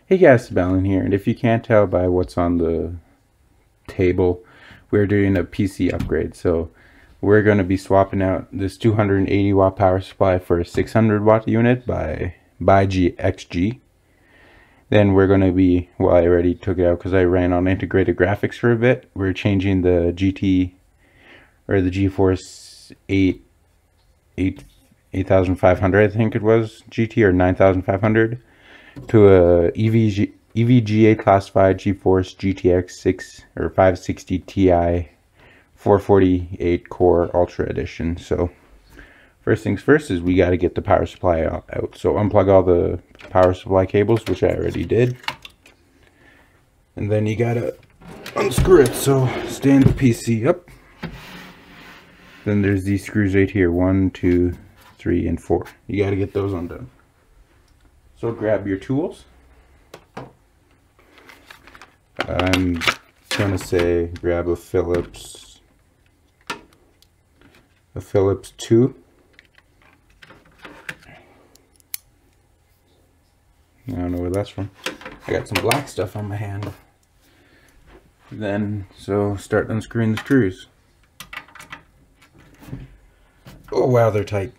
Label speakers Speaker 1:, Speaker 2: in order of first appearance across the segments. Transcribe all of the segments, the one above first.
Speaker 1: Hey guys, Sabellan here, and if you can't tell by what's on the table, we're doing a PC upgrade. So we're going to be swapping out this 280 watt power supply for a 600 watt unit by XG. Then we're going to be, well, I already took it out because I ran on integrated graphics for a bit. We're changing the the GeForce 8500, I think it was, GT, or 9500, to a EVGA classified GeForce GTX560 Ti 448 core Ultra Edition. So first things first is we got to get the power supply out. So unplug all the power supply cables, which I already did, and then you gotta unscrew it. So stand the PC up. Then there's these screws right here, 1, 2, 3, and 4. You got to get those undone. So grab your tools. I'm gonna say grab a Phillips 2. I don't know where that's from. I got some black stuff on my hand. Then, so start unscrewing the screws. Oh wow, they're tight.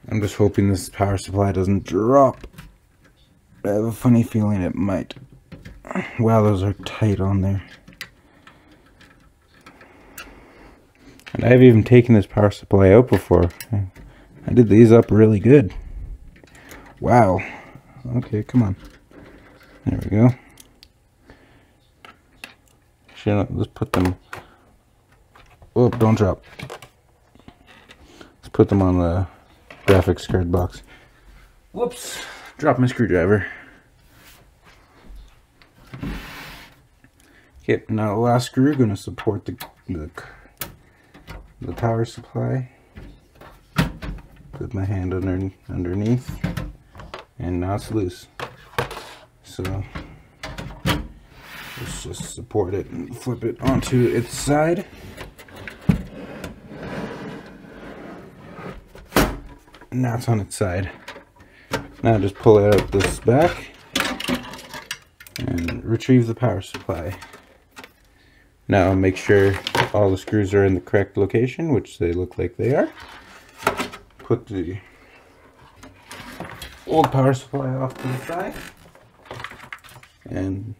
Speaker 1: I'm just hoping this power supply doesn't drop. I have a funny feeling it might. Wow, those are tight on there. And I've even taken this power supply out before. I did these up really good. Wow. Okay, come on. There we go. Let's put them... Oh, don't drop. Let's put them on the graphics card box. Whoops, dropped my screwdriver. Okay, now the last screw going to support the power supply. Put my hand underneath, and now it's loose. So let's just support it and flip it onto its side. Now it's on its side. Now just pull it out this back and retrieve the power supply. Now make sure all the screws are in the correct location, which they look like they are. Put the old power supply off to the side and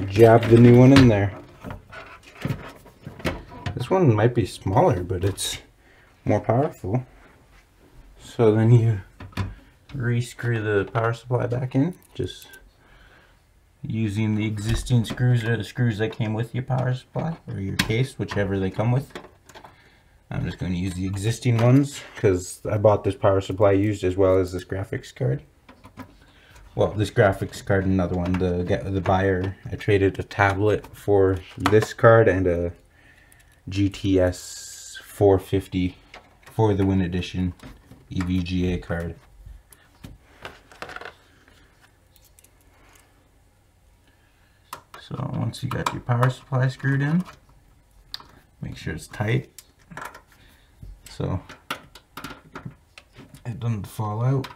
Speaker 1: jab the new one in there. This one might be smaller, but it's more powerful. So then you re-screw the power supply back in, just using the existing screws, or the screws that came with your power supply or your case, whichever they come with. I'm just going to use the existing ones because I bought this power supply used, as well as this graphics card. Well, this graphics card and another one. The buyer, I traded a tablet for this card and a GTX560 for the Win Edition EVGA card. So once you got your power supply screwed in, make sure it's tight so it doesn't fall out,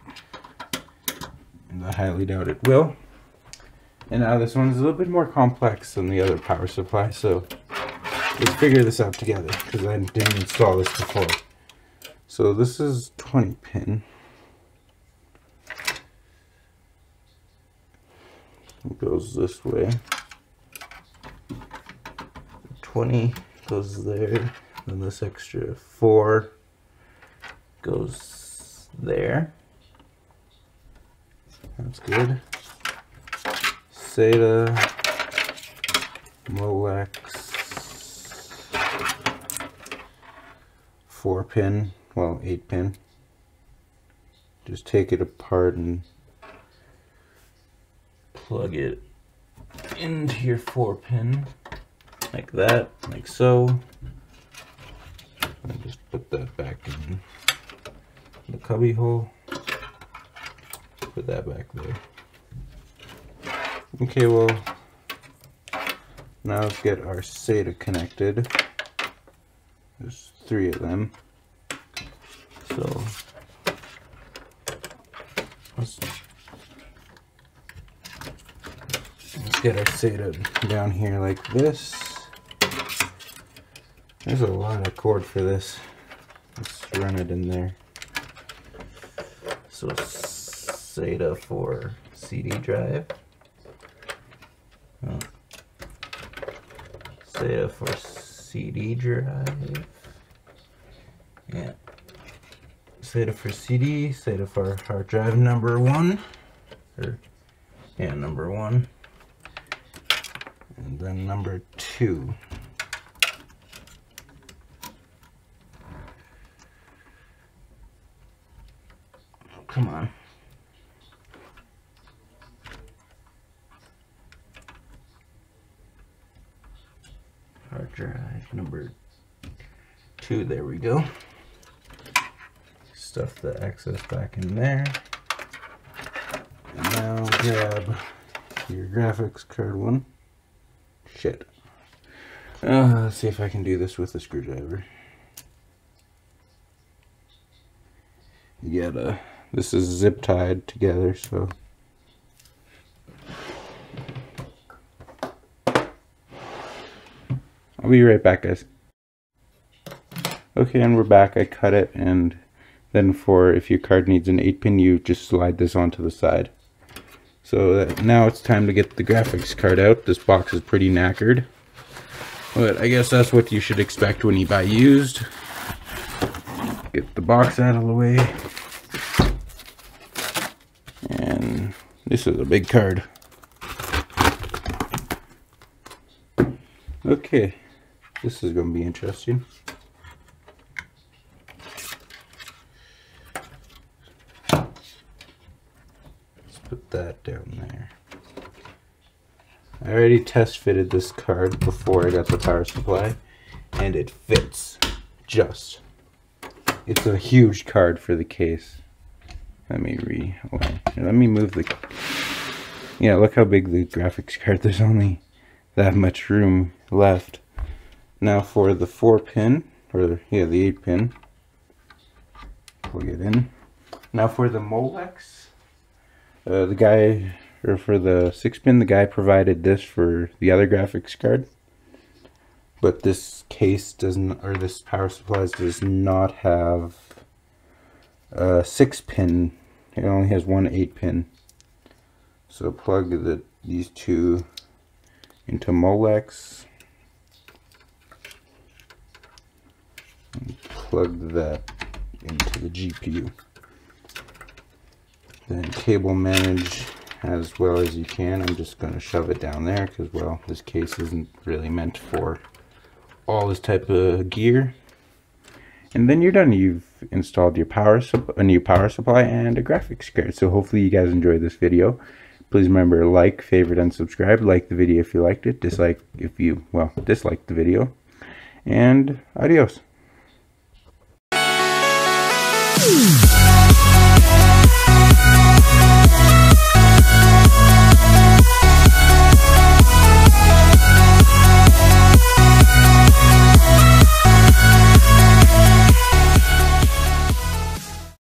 Speaker 1: and I highly doubt it will. And now this one's a little bit more complex than the other power supply, so let's figure this out together because I didn't install this before. So this is 20 pin. It goes this way. 20 goes there, and this extra 4 goes there. That's good. SATA, Molex, 4 pin, well, 8 pin. Just take it apart and plug it into your 4 pin like that, like so, and just put that back in the cubby hole. Put that back there. Okay, well, Now let's get our SATA connected. There's 3 of them. So let's get our SATA down here like this. There's a lot of cord for this. Let's run it in there. So SATA for CD drive. Oh. SATA for CD drive. Yeah. SATA for CD, SATA for hard drive number 1. Number 1. And then number 2. Oh, come on. Hard drive number 2, there we go. Stuff the access back in there. And now grab your graphics card one. Shit. Let's see if I can do this with a screwdriver. You gotta, this is zip tied together, so. I'll be right back, guys. Okay, and we're back. I cut it, and then for if your card needs an 8-pin, you just slide this onto the side. So now it's time to get the graphics card out. This box is pretty knackered, but I guess that's what you should expect when you buy used. Get the box out of the way. And this is a big card. Okay, this is going to be interesting. Put that down there. I already test fitted this card before I got the power supply, and it fits just. It's a huge card for the case. Let me move the. Yeah, look how big the graphics card. There's only that much room left. Now for the 4-pin, or yeah, the 8-pin. Plug it in. Now for the Molex. The guy, or for the 6-pin, the guy provided this for the other graphics card. But this case doesn't, or this power supply does not have a 6-pin. It only has one 8-pin. So plug these two into Molex. And plug that into the GPU. Then cable manage as well as you can. I'm just going to shove it down there because, well, this case isn't really meant for all this type of gear. And then you're done. You've installed your a new power supply and a graphics card. So hopefully you guys enjoyed this video. Please remember to like, favorite, and subscribe. Like the video if you liked it. Dislike if you, well, disliked the video. And adios.